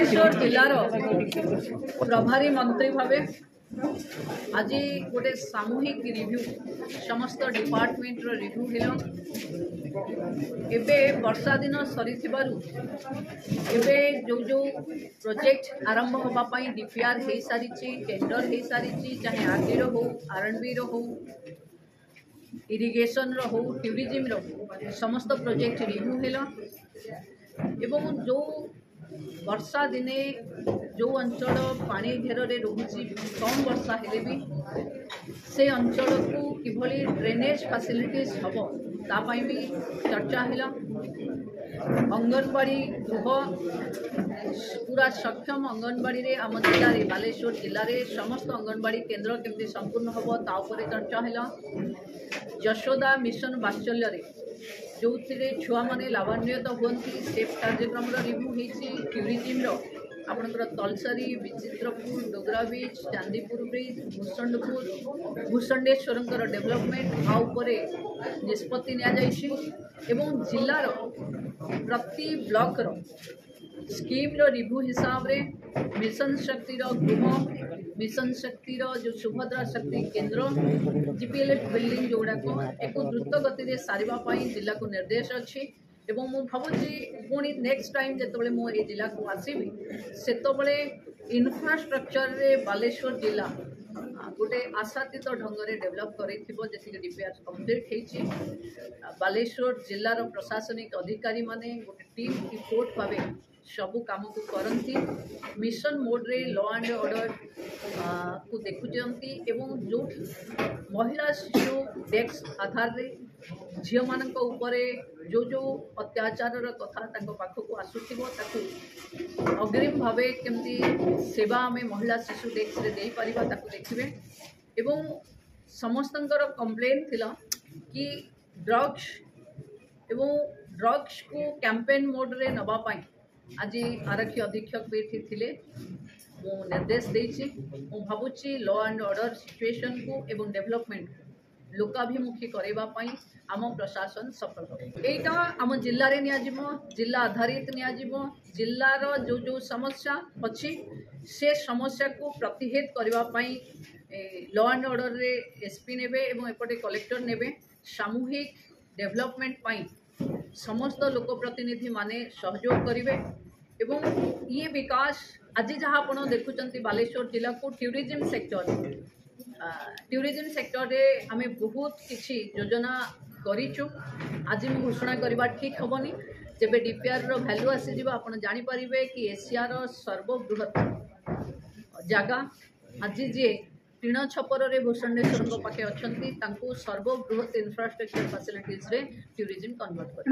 बालेश्वर जिलार प्रभारी मंत्री भावे आज गोटे सामूहिक रिव्यू समस्त डिपार्टमेंट रिव्यू हेलो एबे वर्षा दिन सरी एबे जो जो प्रोजेक्ट आरंभ होगापाई डीपीआर हो सारी टेंडर हो सारी चाहे आरडी हो आरएनबी हो इरिगेशन हो टूरिज्म रो समस्त प्रोजेक्ट रिव्यू हेलो एवं जो वर्षा दिने जो अंचल पानी घेर रोचे कम वर्षा हेले भी से अंचल को किभली ड्रेनेज फैसिलिटीज हम तापाई भी चर्चा है। अंगनवाड़ी गृह पूरा सक्षम अंगनवाड़ी रे आम जिले में बालेश्वर जिले में समस्त अंगनवाड़ी केन्द्र केमती संपूर्ण हम तापर चर्चा है। यशोदा मिशन वात्सल्य जो छुआ मैंने लाभान्वित होती से कार्यक्रम रिव्यू होती टूरिज्म आपणकर तलसारी विचित्रपुर डोगरा बीच चांदीपुर ब्रिज भूषंडेश्वर डेवलपमेंट आउपर निष्पत्ति एवं जिलार प्रति ब्लॉक स्कीम रिव्यू हिसाब रे मिशन शक्तिर गृह मिशन शक्तिर जो सुभद्रा शक्ति केन्द्र जीपीएलएफ बिल्डिंग जोड़ाक एक द्रुत गति सारे जिला को निर्देश अच्छी एवं मु भावुची पुणी नेक्स्ट टाइम जिते मुझे जिला को आसबि से इन्फ्रास्ट्रक्चर रे बालेश्वर जिला गोटे आशातीत ढंग से डेभलप कर डीपीआर कंप्लीट होती बालेश्वर जिलार प्रशासनिक अधिकारी माने गोटे टीम रिपोर्ट भाव सबू कम को करती मिशन मोड रे लॉ एंड ऑर्डर को देखुंती एवं जो महिला शिशु डेस्क आधार रे झील मान जो जो अत्याचार कथा पाखक आसूब अग्रिम भाव केमती सेवा आम महिला शिशु डेस्क रे दे पारिबा ताकू देखिबे एवं समस्तंकर कंप्लेन थिला कि ड्रग्स को कैंपेन मोड रे नबा पाई आज आरक्षी अधीक्षक भी थे मु निर्देश देछि मु भावुची लॉ एंड ऑर्डर सिचुएशन को एवं डेवलपमेंट लोकाभिमुखी करबा पई आम प्रशासन सफल एटा आम जिल्ला रे जिला आधारित जिलार जो जो समस्या अच्छी से समस्या को प्रतिहित करबा पई लॉ एंड ऑर्डर रे एसपी नेबे एवं एपटे कलेक्टर नेबे सामूहिक डेवलपमेंट पई समस्त लोक प्रतिनिधि माने सहयोग करेंगे एवं ये विकास आज जहाँ आप देखुं बालेश्वर जिला को टूरिज्म सेक्टर रे आम बहुत किसी योजना करूँ आज मैं घोषणा करवा ठीक हेनी जब डीपीआर रो वैल्यू आसीज आप जानीपारे कि एशियार सर्वबृहत जगह आज जी टीण छपर रे भूषणेश्वर पाखे अच्छा सर्वबृहत इन्फ्रास्ट्रक्चर फैसिलिटीज रे टूरिज्म कन्वर्ट कर